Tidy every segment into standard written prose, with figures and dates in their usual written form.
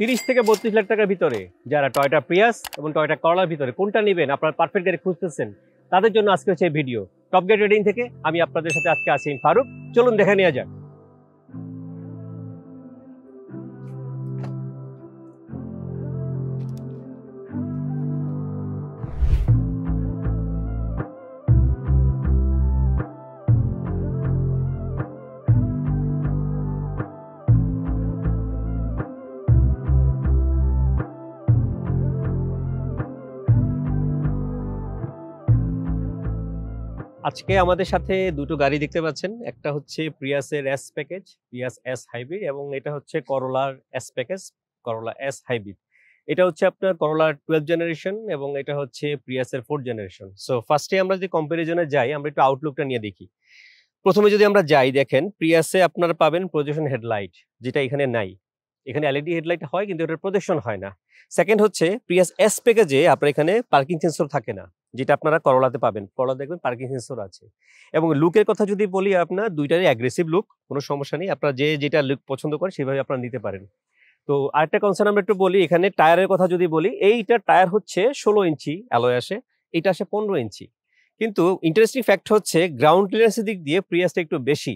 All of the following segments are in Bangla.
30 থেকে 32 লাখ টাকার ভিতরে যারা টয়োটা প্রিয়াস এবং টয়োটা করলার ভিতরে কোনটা নেবেন, আপনারা পারফেক্ট গাড়ি খুঁজতেছেন, তাদের জন্য আজকে হচ্ছে এই ভিডিও। টপ গেট রেডিং থেকে আমি আপনাদের সাথে আজকে আছি ফারুক। চলুন দেখে নেওয়া যাক। আজকে আমাদের সাথে দুটো গাড়ি দেখতে পাচ্ছেন, একটা হচ্ছে প্রিয়াসের S package, Prius S hybrid, এবং এটা হচ্ছে করলার S package, Corolla S hybrid. এটা হচ্ছে আপনার করলার 12 জেনারেশন এবং এটা হচ্ছে প্রিয়াসের 4th জেনারেশন। সো ফার্স্টে আমরা যদি কম্পারিজনে যাই, আমরা একটু আউটলুকটা নিয়ে দেখি। প্রথমে যদি আমরা যাই, দেখেন প্রিয়াসে আপনারা পাবেন প্রজেকশন হেডলাইট, যেটা এখানে নাই। এখানে এলইডি হেডলাইট হয় কিন্তু এটার প্রজেকশন হয় না। সেকেন্ড হচ্ছে প্রিয়াস এস প্যাকেজে আপনার এখানে পার্কিং সেন্সর থাকে না, যেটা আপনারা করলাতে পাবেন। করলা দেখবেন পার্কিং সেন্সর আছে। এবং লুকের কথা যদি বলি, আপনার দুইটারই অ্যাগ্রেসিভ লুক, কোনো সমস্যা নেই। আপনারা যে যেটা লুক পছন্দ করেন সেভাবে আপনারা নিতে পারেন। তো আরেকটা কনসার্ন আমরা একটু বলি, এখানে টায়ারের কথা যদি বলি, এইটা টায়ার হচ্ছে 16 ইঞ্চি অ্যালয় আসে, এটা আসে 15 ইঞ্চি। কিন্তু ইন্টারেস্টিং ফ্যাক্ট হচ্ছে গ্রাউন্ড ক্লিয়ারেন্সের দিক দিয়ে প্রিয়াসটা একটু বেশি,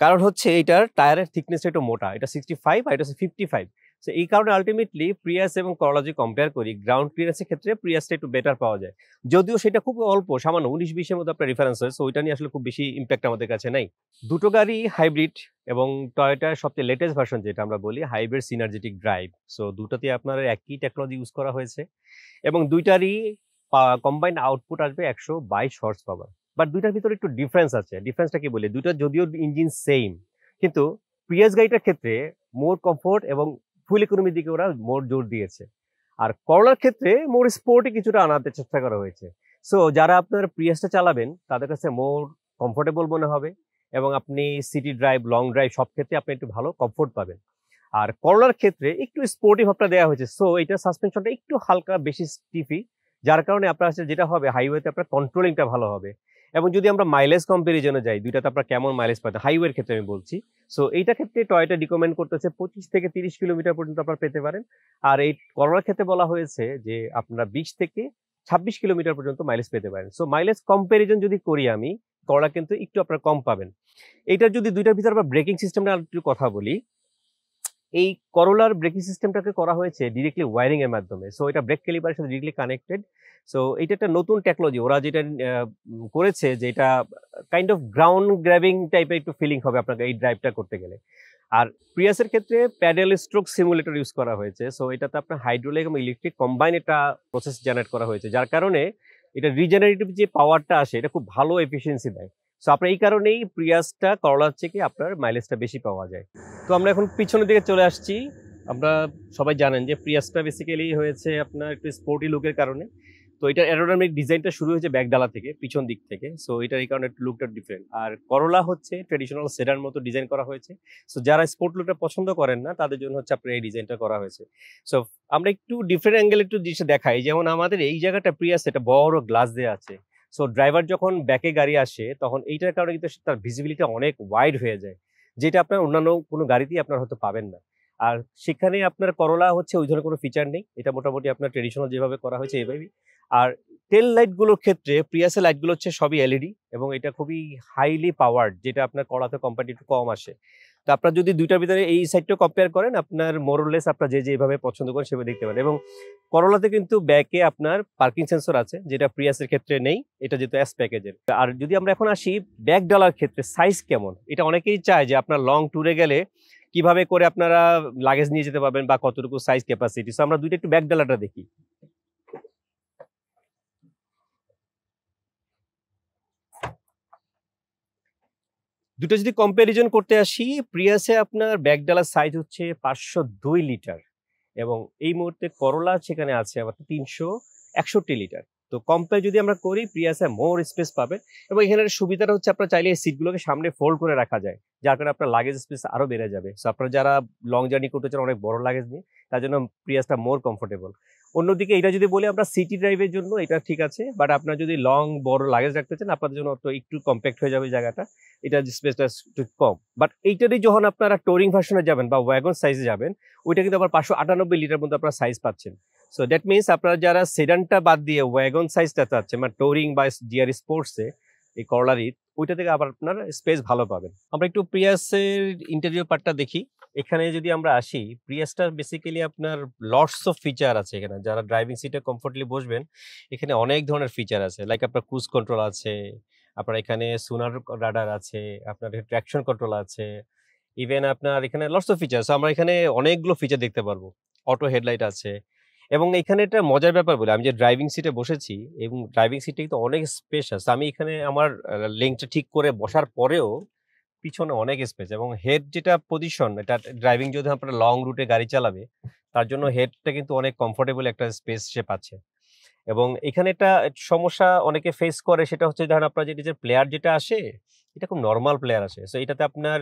কারণ হচ্ছে এইটার টায়ারের থিকনেসটা একটু মোটা, এটা 65 আর এটা হচ্ছে 55। সো এই কারণে আলটিমেটলি প্রিয়াস এবং করলা যদি কম্পেয়ার করি, গ্রাউন্ড ক্লিয়ারেন্সের ক্ষেত্রে প্রিয়াসটা একটু বেটার পাওয়া যায়। যদিও সেটা খুব অল্প, সামান্য 19-20-এর মধ্যে আপনার রেফারেন্স হয়, সো ওইটা নিয়ে আসলে খুব বেশি ইম্প্যাক্ট আমাদের কাছে নাই। দুটো গাড়ি হাইব্রিড এবং টয়োটার সবচেয়ে লেটেস্ট ভার্সন যেটা আমরা বলি হাইব্রিড সিনার্জেটিক ড্রাইভ। সো দুটোতে আপনার একই টেকনোলজি ইউজ করা হয়েছে এবং দুইটারই কম্বাইন্ড আউটপুট আসবে 122 হর্স পাওয়ার। বাট দুইটার ভিতরে একটু ডিফারেন্স আছে। ডিফারেন্সটা কি বলি, দুইটা যদিও ইঞ্জিন সেম, কিন্তু প্রিয়াস গাড়িটার ক্ষেত্রে মোর কমফোর্ট এবং ফুল ইকোনমির দিকে ওরা মোর জোর দিয়েছে, আর করলার ক্ষেত্রে মোর স্পোর্টে কিছুটা আনাতে চেষ্টা করা হয়েছে। সো যারা আপনার প্রিয়াসটা চালাবেন তাদের কাছে মোর কমফোর্টেবল মনে হবে এবং আপনি সিটি ড্রাইভ, লং ড্রাইভ সব ক্ষেত্রে আপনি একটু ভালো কমফোর্ট পাবেন। আর করলার ক্ষেত্রে একটু স্পোর্টিভ ভাবটা দেওয়া হয়েছে, সো এটা সাসপেনশনটা একটু হালকা বেশি স্টিফি, যার কারণে আপনার কাছে যেটা হবে হাইওয়েতে আপনার কন্ট্রোলিংটা ভালো হবে। এবং যদি আমরা মাইলেজ কম্পারিজনে যাই, দুইটাতে আপনার কেমন মাইলেজ পাবেন হাইওয়ের ক্ষেত্রে আমি বলছি। সো এইটা ক্ষেত্রে টয়োটা রিকমেন্ড করতেছে 25 থেকে 30 কিলোমিটার পর্যন্ত আপনারা পেতে পারেন। আর এই করলার ক্ষেত্রে বলা হয়েছে যে আপনারা 20 থেকে 26 কিলোমিটার পর্যন্ত মাইলেজ পেতে পারেন। সো মাইলেজ কম্পারিজন যদি করি আমি, করলা কিন্তু একটু আপনারা কম পাবেন। এইটার যদি দুইটার ভিতরে আমরা ব্রেকিং সিস্টেমটা একটু কথা বলি, এই করলার ব্রেকিং সিস্টেমটাকে করা হয়েছে ডিরেক্টলি ওয়্যারিং এর মাধ্যমে। সো এটা ব্রেক ক্যালিপারের সাথে ডিরেক্টলি কানেক্টেড। সো এটা একটা নতুন টেকনোলজি ওরা যেটা করেছে, যে এটা কাইন্ড অফ গ্রাউন্ড গ্র্যাবিং টাইপের একটু ফিলিং হবে আপনাকে এই ড্রাইভটা করতে গেলে। আর প্রিয়াসের ক্ষেত্রে প্যাডেল স্ট্রোক সিমুলেটর ইউজ করা হয়েছে। সো এটাতে আপনার হাইড্রোলিক এবং ইলেকট্রিক কম্বাইন একটা প্রসেস জেনারেট করা হয়েছে, যার কারণে এটা রিজেনারেটিভ যে পাওয়ারটা আসে এটা খুব ভালো এফিসিয়েন্সি দেয়। সো আপনার এই কারণেই প্রিয়াসটা করলার থেকে আপনার মাইলেজটা বেশি পাওয়া যায়। তো আমরা এখন পিছনের দিকে চলে আসছি। আমরা সবাই জানেন যে প্রিয়াসটা বেসিক্যালি হয়েছে আপনার একটু স্পোর্টি লুকের কারণে। তো এটার অ্যারোডাইনামিক ডিজাইনটা শুরু হয়েছে ব্যাকডালা থেকে, পিছন দিক থেকে। সো এটার এই কারণে লুকটা ডিফারেন্ট। আর করলা হচ্ছে ট্রেডিশনাল সেডার মতো ডিজাইন করা হয়েছে। সো যারা স্পোর্ট লুকটা পছন্দ করেন না তাদের জন্য হচ্ছে আপনার এই ডিজাইনটা করা হয়েছে। সো আমরা একটু ডিফারেন্ট অ্যাঙ্গেল একটু জিনিসটা দেখাই। যেমন আমাদের এই জায়গাটা প্রিয়াস এটা বড় গ্লাস দেওয়া আছে। সো ড্রাইভার যখন ব্যাকে গাড়ি আসে তখন এইটার কারণে কিন্তু তার ভিজিবিলিটি অনেক ওয়াইড হয়ে যায়, যেটা আপনার অন্যান্য কোনো গাড়িতেই আপনার হয়তো পাবেন না। আর সেখানে আপনার করলা হচ্ছে ওই ধরনের কোনো ফিচার নেই, এটা মোটামুটি আপনার ট্রেডিশনাল যেভাবে করা হয়েছে এইভাবেই। আর টেল লাইটগুলোর ক্ষেত্রে প্রিয়াসের লাইটগুলো হচ্ছে সবই এলইডি এবং এটা খুবই হাইলি পাওয়ার্ড, যেটা আপনার কলাতে কোম্পানি একটু কম আসে। তো আপনার যদি দুইটার ভিতরে এই সাইডটা কম্পেয়ার করেন, আপনার মোরলেস আপনার যে যেভাবে পছন্দ করেন সেভাবে দেখতে পারেন। এবং করলাতে কিন্তু ব্যাকে আপনার পার্কিং সেন্সর আছে, যেটা প্রিয়াসের ক্ষেত্রে নেই, এটা যেহেতু এস প্যাকেজের। আর যদি আমরা এখন আসি ব্যাক ডালার ক্ষেত্রে সাইজ কেমন, এটা অনেকেই চায় যে আপনার লং ট্যুরে গেলে কিভাবে করে আপনারা লাগেজ নিয়ে যেতে পারবেন বা কতটুকু সাইজ ক্যাপাসিটি। সো আমরা দুইটা একটু ব্যাক ডালাটা দেখি। দুটো যদি কম্প্যারিজন করতে আসি, প্রিয়াসে আপনার ব্যাকডালার সাইজ হচ্ছে 502 লিটার এবং এই মুহূর্তে করলা সেখানে আছে আবার 361 লিটার। তো কম্পেয়ার যদি আমরা করি, প্রিয়াসে মোর স্পেস পাবেন এবং এখানের সুবিধাটা হচ্ছে আপনার চাইলে এই সিটগুলোকে সামনে ফোল্ড করে রাখা যায়, যার কারণে আপনার লাগেজ স্পেস আরো বেড়ে যাবে। সো আপনারা যারা লং জার্নি করতে চান অনেক বড় লাগেজ নিয়ে, তার জন্য প্রিয়াসটা মোর কমফোর্টেবল। অন্যদিকে এটা যদি বলি আমরা সিটি ড্রাইভের জন্য এটা ঠিক আছে, বাট আপনার যদি লং বড় লাগেজ রাখতে চান আপনাদের জন্য তো একটু কম্প্যাক্ট হয়ে যাবে জায়গাটা, এটা স্পেসটা একটু কম। বাট এইটারই যখন আপনারা টোরিং ভার্সনে যাবেন বা ওয়াগন সাইজে যাবেন, ওইটা কিন্তু আবার 598 লিটার মধ্যে আপনারা সাইজ পাচ্ছেন। সো দ্যাট মিনস আপনারা যারা সেডানটা বাদ দিয়ে ওয়াগন সাইজটা চাচ্ছেন মানে টোরিং বা জিআর স্পোর্টসে এই করলার ওইটা থেকে আবার আপনার স্পেস ভালো পাবেন। আমরা একটু প্রিয়াসের ইন্টেরিয়র পার্টটা দেখি। এখানে যদি আমরা আসি, প্রিয়াসটার বেসিক্যালি আপনার লটস অফ ফিচার আছে এখানে। যারা ড্রাইভিং সিটে কমফোর্টলি বসবেন, এখানে অনেক ধরনের ফিচার আছে। লাইক আপনার ক্রুজ কন্ট্রোল আছে, আপনার এখানে সোনার রাডার আছে, আপনার ট্র্যাকশন কন্ট্রোল আছে, ইভেন আপনার এখানে লটস অফ ফিচার। আমরা এখানে অনেকগুলো ফিচার দেখতে পারবো। অটো হেডলাইট আছে, এবং এখানে একটা মজার ব্যাপার বলে, আমি যে ড্রাইভিং সিটে বসেছি এবং ড্রাইভিং সিটে কিন্তু অনেক স্পেস আছে। আমি এখানে আমার লেংথটা ঠিক করে বসার পরেও পিছনে অনেক স্পেস, এবং হেড যেটা পজিশন, এটা ড্রাইভিং যদি আপনারা লং রুটে গাড়ি চালাবে তার জন্য হেডটা কিন্তু অনেক কমফোর্টেবল একটা স্পেস সে পাচ্ছে। এবং এখানে একটা সমস্যা অনেকে ফেস করে, সেটা হচ্ছে ধরেন আপনার যে প্লেয়ার যেটা আসে, এটা খুব নর্মাল প্লেয়ার আসে। সো এটাতে আপনার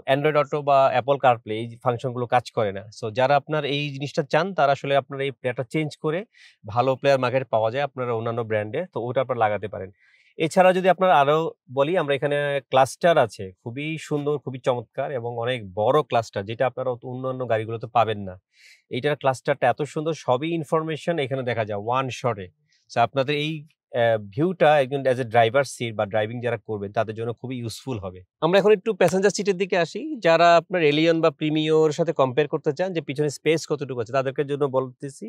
অ্যান্ড্রয়েড অটো বা অ্যাপল কারপ্লে এই ফাংশনগুলো কাজ করে না। সো যারা আপনার এই জিনিসটা চান তারা আসলে আপনার এই প্লেয়ারটা চেঞ্জ করে, ভালো প্লেয়ার মার্কেটে পাওয়া যায় আপনারা অন্যান্য ব্র্যান্ডে, তো ওটা আপনারা লাগাতে পারেন। এছাড়া যদি আপনার আরো বলি, আমরা এখানে ক্লাস্টার আছে খুবই সুন্দর, খুবই চমৎকার এবং অনেক বড় ক্লাস্টার, যেটা আপনারা অন্যান্য গাড়িগুলোতে পাবেন না। এইটার ক্লাস্টারটা এত সুন্দর, সবই ইনফরমেশন এখানে দেখা যায় ওয়ান শটে। সো আপনাদের এই ভিউটা একজন অ্যাজ এ ড্রাইভার সিট বা ড্রাইভিং যারা করবেন তাদের জন্য খুবই ইউজফুল হবে। আমরা এখন একটু প্যাসেঞ্জার সিটের দিকে আসি। যারা আপনার এলিয়ন বা প্রিমিওর সাথে কম্পেয়ার করতে চান যে পিছনে স্পেস কতটুকু আছে, তাদেরকে জন্য বলতেছি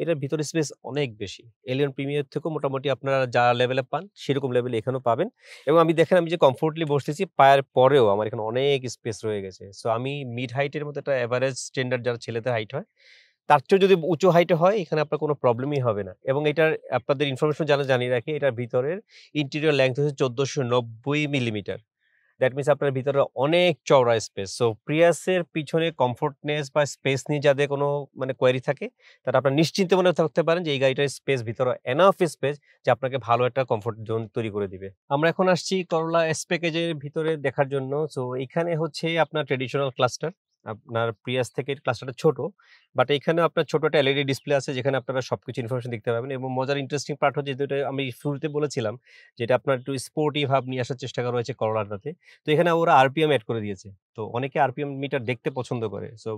এটার ভিতরে স্পেস অনেক বেশি। এলিয়ন প্রিমিয়ার থেকেও মোটামুটি আপনারা যা লেভেলে পান সেরকম লেভেলে এখানেও পাবেন। এবং আমি দেখেন আমি যে কমফোর্টলি বসতেছি, পায়ের পরেও আমার এখানে অনেক স্পেস রয়ে গেছে। সো আমি মিড হাইটের মধ্যে একটা এভারেজ স্ট্যান্ডার্ড যারা ছেলেদের হাইট হয়, তার চেয়েও যদি উঁচু হাইটে হয় এখানে আপনার কোনো প্রবলেমই হবে না। এবং এটার আপনাদের ইনফরমেশন জানিয়ে রাখি, এটার ভিতরের ইন্টেরিয়র লেংথ হচ্ছে 1490 মিলিমিটার। দ্যাট মিনস আপনার ভিতরে অনেক চওড়া স্পেস। সো প্রিয়াসের পিছনে কমফোর্টনেস বা স্পেস নিয়ে যাদের কোনো মানে কোয়েরি থাকে, তারা আপনার নিশ্চিন্তে মনে থাকতে পারেন যে এই গাড়িটার স্পেস ভিতরে এনাফ স্পেস যে আপনাকে ভালো একটা কমফোর্ট জোন তৈরি করে দিবে। আমরা এখন আসছি করোলা এস প্যাকেজের ভিতরে দেখার জন্য। সো এখানে হচ্ছে আপনার ট্রেডিশনাল ক্লাস্টার, আপনার প্রিয়াস থেকে ক্লাস্টারটা ছোট, বাট এখানেও আপনার ছোট একটা এলইডি ডিসপ্লে আছে যেখানে আপনারা সবকিছু ইনফরমেশন দেখতে পাবেন। এবং মজার ইন্টারেস্টিং পার্ট হচ্ছে, যেটা আমি শুরুতে বলেছিলাম, যেটা আপনার একটু স্পোর্টি ভাব নিয়ে আসার চেষ্টা করা হয়েছে করোলাটাতে। তো এখানে ওরা আরপিএম অ্যাড করে দিয়েছে। তো অনেকে আরপিএম মিটার দেখতে পছন্দ করে। সো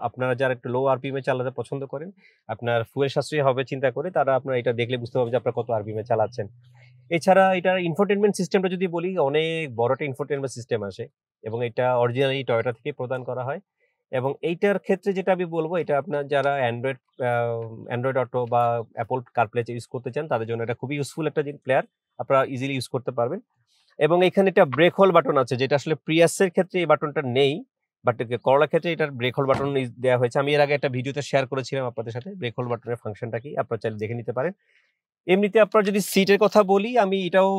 আপনারা যারা একটু লো আরপিএম এ চালাতে পছন্দ করেন, আপনার ফুয়েল সাশ্রয়ী হবে চিন্তা করে, তারা আপনার এটা দেখলে বুঝতে পারবে যে আপনার কত আরপিএম এ চালাচ্ছেন। এছাড়া এটার ইনফোটেনমেন্ট সিস্টেমটা যদি বলি, অনেক বড় একটা ইনফোটেনমেন্ট সিস্টেম আসে এবং এটা অরিজিনালি টয়োটা থেকে প্রদান করা হয়। এবং এইটার ক্ষেত্রে যেটা আমি বলবো, এটা আপনার যারা অ্যান্ড্রয়েড অটো বা অ্যাপল কারপ্লে ইউজ করতে চান তাদের জন্য এটা খুবই ইউজফুল একটা প্লেয়ার, আপনারা ইজিলি ইউজ করতে পারবেন। এবং এখানে একটা ব্রেক হোল বাটন আছে, যেটা আসলে প্রিয়াসের ক্ষেত্রে এই বাটনটা নেই, বাট করলার ক্ষেত্রে এটার ব্রেক হোল বাটন দেওয়া হয়েছে। আমি এর আগে একটা ভিডিওতে শেয়ার করেছিলাম আপনাদের সাথে ব্রেক হোল বাটনের ফাংশনটা কি, আপনারা চাইলে দেখে নিতে পারেন। এমনিতে আপনার যদি সিটের কথা বলি, আমি এটাও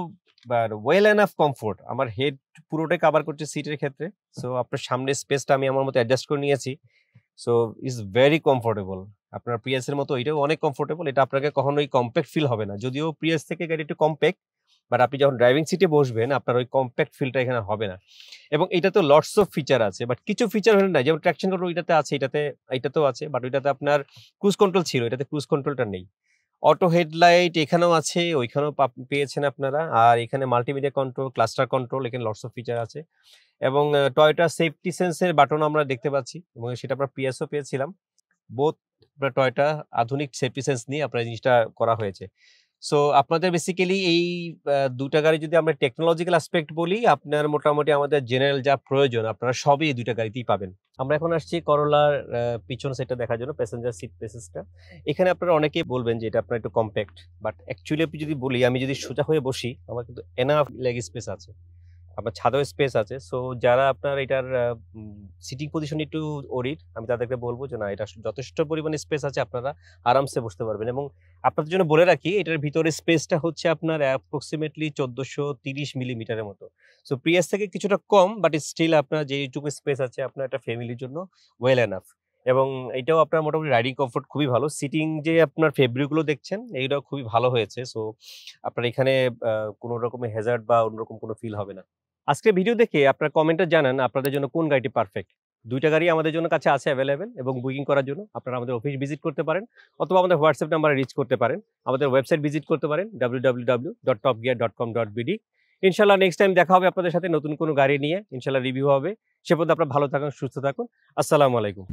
ওয়েল এনাফ কমফোর্ট, আমার হেড পুরোটাই কভার করছে সিটের ক্ষেত্রে। সো আপনার সামনে স্পেসটা আমি আমার মতো অ্যাডজাস্ট করে নিয়েছি। So is very comfortable. আপনার প্রিয়াসের মতো এটাও অনেক কমফোর্টেবল, এটা আপনাকে কখনোই কম্প্যাক্ট ফিল হবে না। যদিও প্রিয়াস থেকে গাড়ি একটু কম্প্যাক্ট, বাট আপনি যখন ড্রাইভিং সিটে বসবেন আপনার ওই কম্প্যাক্ট ফিলটা এখানে হবে না। এবং এটা তো লটস অফ ফিচার আছে, বাট কিছু ফিচার হলে না, যেমন ট্র্যাকশন কন্ট্রোল ওইটাতে আছে, এটাতেও আছে, বাট ওইটাতে আপনার ক্রুজ কন্ট্রোল ছিল, এটাতে ক্রুজ কন্ট্রোলটা নেই। অটো হেডলাইট এখানেও আছে, ওইখানেও পেয়েছেন আপনারা। আর এখানে মাল্টিমিডিয়া কন্ট্রোল, ক্লাস্টার কন্ট্রোল, এখানে লটস অফ ফিচার আছে। এবং টয়োটা সেফটি সেন্সের বাটন আমরা দেখতে পাচ্ছি, এবং সেটা আমরা পিএসও পেয়েছিলাম। বোথ টয়োটা আধুনিক সেফটি সেন্স নিয়ে আপনার জিনিসটা করা হয়েছে। সো আপনাদের বেসিক্যালি এই দুটা গাড়ি যদি আমরা টেকনোলজিক্যাল অ্যাসপেক্ট বলি, আপনার মোটামুটি আমাদের জেনারেল যা প্রয়োজন আপনারা সবই এই দুইটা গাড়িতেই পাবেন। আমরা এখন আসছি করোলার পিছন সাইডটা দেখার জন্য, প্যাসেঞ্জার সিট প্লেসেসটা। এখানে আপনারা অনেকেই বলবেন যে এটা আপনার একটু কম্প্যাক্ট, বাট অ্যাকচুয়ালি আপনি যদি বলি, আমি যদি সোজা হয়ে বসি আমার কিন্তু এনাফ লেগ স্পেস আছে, আপনার ছাদেও স্পেস আছে। সো যারা আপনার এটার সিটিং পজিশন একটু ওরিড, আমি তাদেরকে বলবো যে না, এটা যথেষ্ট পরিমাণে স্পেস আছে, আপনারা আরামসে বসতে পারবেন। এবং আপনাদের জন্য বলে রাখি, এটার ভিতরে স্পেসটা হচ্ছে আপনার অ্যাপ্রক্সিমেটলি 1430 মিলিমিটারের মতো। সো প্রিয়াস থেকে কিছুটা কম, বাট স্টিল আপনার যেইটুকু স্পেস আছে আপনার একটা ফ্যামিলির জন্য ওয়েল এনাফ। এবং এটাও আপনার মোটামুটি রাইডিং কমফোর্ট খুবই ভালো। সিটিং যে আপনার ফেব্রিকগুলো দেখছেন এইটাও খুবই ভালো হয়েছে। সো আপনার এখানে কোনো রকমের হ্যাজার্ড বা অন্যরকম কোনো ফিল হবে না। আজকের ভিডিও দেখে আপনার কমেন্টে জানান আপনাদের জন্য কোন গাড়িটি পারফেক্ট। দুইটা গাড়ি আমাদের জন্য কাছে আছে অ্যাভেলেবেল, এবং বুকিং করার জন্য আপনারা আমাদের অফিস ভিজিট করতে পারেন, অথবা আমাদের হোয়াটসঅ্যাপ নাম্বারে রিচ করতে পারেন, আমাদের ওয়েবসাইট ভিজিট করতে পারেন www.topgear.com.bd। ইনশাল্লাহ নেক্সট টাইম দেখা হবে আপনাদের সাথে নতুন কোনো গাড়ি নিয়ে, ইনশাল্লাহ রিভিউ হবে। সে পর্যন্ত আপনারা ভালো থাকুন, সুস্থ থাকুন। আসসালামু আলাইকুম।